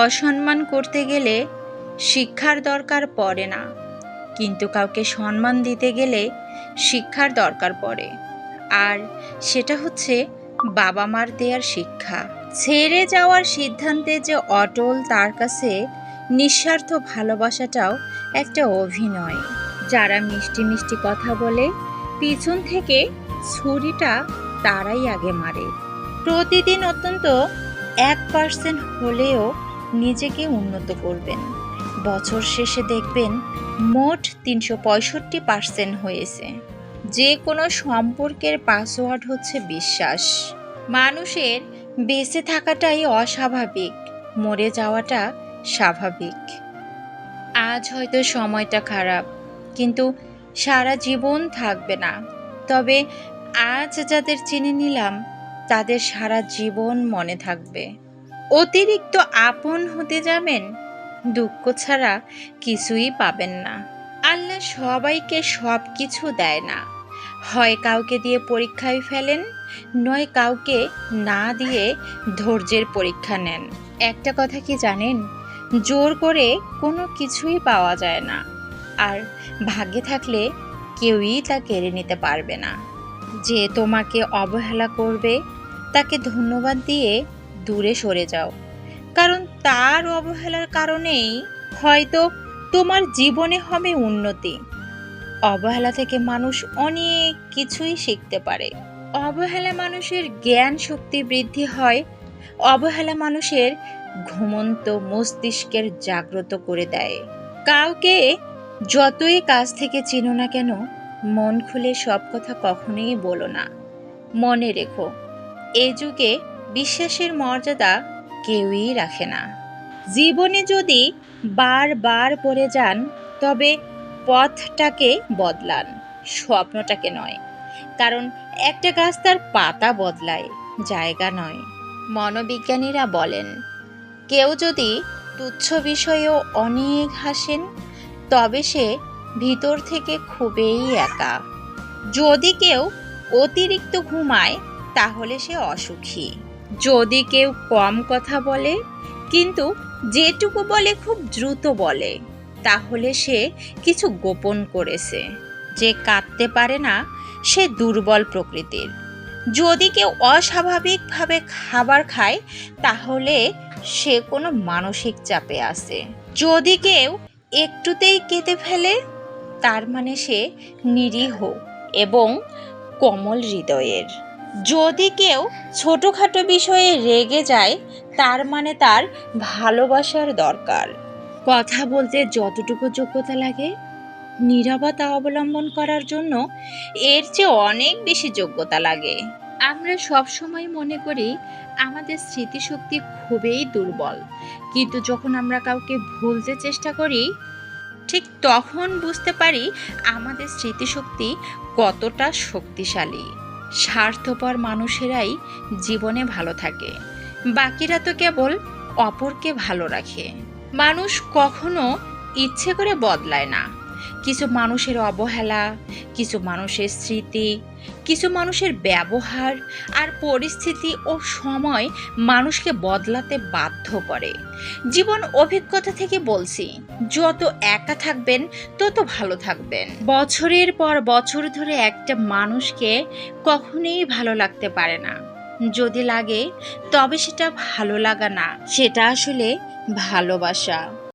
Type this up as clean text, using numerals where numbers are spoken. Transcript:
অসম্মান করতে গেলে শিক্ষার দরকার পড়ে না, কিন্তু কাউকে সম্মান দিতে গেলে শিক্ষার দরকার পড়ে। আর সেটা হচ্ছে বাবা মার দেয়ার শিক্ষা। ছেড়ে যাওয়ার সিদ্ধান্তে যে অটল, তার কাছে নিঃস্বার্থ ভালোবাসাটাও একটা অভিনয়। যারা মিষ্টি মিষ্টি কথা বলে, পিছন থেকে ছুরিটা তারাই আগে মারে। প্রতিদিন অন্তত 1% হলেও নিজেকে উন্নত করবেন। বছর শেষে দেখবেন মোট 365% হয়েছে। যে কোনো সম্পর্কের পাসওয়ার্ড হচ্ছে বিশ্বাস। মানুষের বেঁচে থাকাটাই অস্বাভাবিক, মরে যাওয়াটা স্বাভাবিক। আজ হয়তো সময়টা খারাপ, কিন্তু সারা জীবন থাকবে না। তবে আজ যাদের চিনে নিলাম, তাদের সারা জীবন মনে থাকবে। অতিরিক্ত আপন হতে যাবেন, দুঃখ ছাড়া কিছুই পাবেন না। আল্লাহ সবাইকে সব কিছু দেয় না। হয় কাউকে দিয়ে পরীক্ষায় ফেলেন, নয় কাউকে না দিয়ে ধৈর্যের পরীক্ষা নেন। একটা কথা কি জানেন? জোর করে কোনো কিছুই পাওয়া যায় না, আর ভাগ্যে থাকলে কেউই তা কেড়ে নিতে পারবে না। যে তোমাকে অবহেলা করবে, তাকে ধন্যবাদ দিয়ে দূরে সরে যাও, কারণ তার অবহেলার কারণেই হয়তো তোমার জীবনে হবে উন্নতি। অবহেলা থেকে মানুষ অনেক কিছুই শিখতে পারে। অবহেলা মানুষের জ্ঞান শক্তি বৃদ্ধি হয়। অবহেলা মানুষের ঘুমন্ত মস্তিষ্কের জাগ্রত করে দেয়। কাউকে যতই কাছ থেকে চিনো না কেন, মন খুলে সব কথা কখনোই বলো না। মনে রেখো, এই যুগে বিশ্বাসের মর্যাদা কেউই রাখে না। জীবনে যদি বারবার পড়ে যান, তবে পথটাকে বদলান, স্বপ্নটাকে নয়। কারণ একটা গাছ তার পাতা বদলায়, জায়গা নয়। মনোবিজ্ঞানীরা বলেন, কেউ যদি তুচ্ছ বিষয়েও অনেক হাসেন, তবে সে ভিতর থেকে খুবই একা। যদি কেউ অতিরিক্ত ঘুমায়, তাহলে সে অসুখী। যদি কেউ কম কথা বলে, কিন্তু যেটুকু বলে খুব দ্রুত বলে, তাহলে সে কিছু গোপন করেছে। যে কাঁদতে পারে না, সে দুর্বল প্রকৃতির। যদি কেউ অস্বাভাবিকভাবে খাবার খায়, তাহলে সে কোনো মানসিক চাপে আছে। যদি কেউ একটুতেই কেঁদে ফেলে, তার মানে সে নিরীহ এবং কোমল হৃদয়ের। যদি কেউ ছোটখাটো বিষয়ে রেগে যায়, তার মানে তার ভালোবাসার দরকার। কথা বলতে যতটুকু যোগ্যতা লাগে, নীরবতা অবলম্বন করার জন্য এর চেয়ে অনেক বেশি যোগ্যতা লাগে। আমরা সব সময় মনে করি আমাদের স্মৃতিশক্তি খুবই দুর্বল, কিন্তু যখন আমরা কাউকে ভুলতে চেষ্টা করি, ঠিক তখন বুঝতে পারি আমাদের স্মৃতিশক্তি কতটা শক্তিশালী। স্বার্থপর মানুষেরাই জীবনে ভালো থাকে, বাকিরা তো কেবল অপরকে ভালো রাখে। মানুষ কখনো ইচ্ছে করে বদলায় না। কিছু মানুষের অবহেলা, কিছু মানুষের স্মৃতি, কিছু মানুষের ব্যবহার আর পরিস্থিতি ও সময় মানুষকে বদলাতে বাধ্য করে। জীবন অভিজ্ঞতা থেকে বলছি, যত একা থাকবেন তত ভালো থাকবেন। বছরের পর বছর ধরে একটা মানুষকে কখনোই ভালো লাগতে পারে না। যদি লাগে, তবে সেটা ভালো লাগা না, সেটা আসলে ভালোবাসা।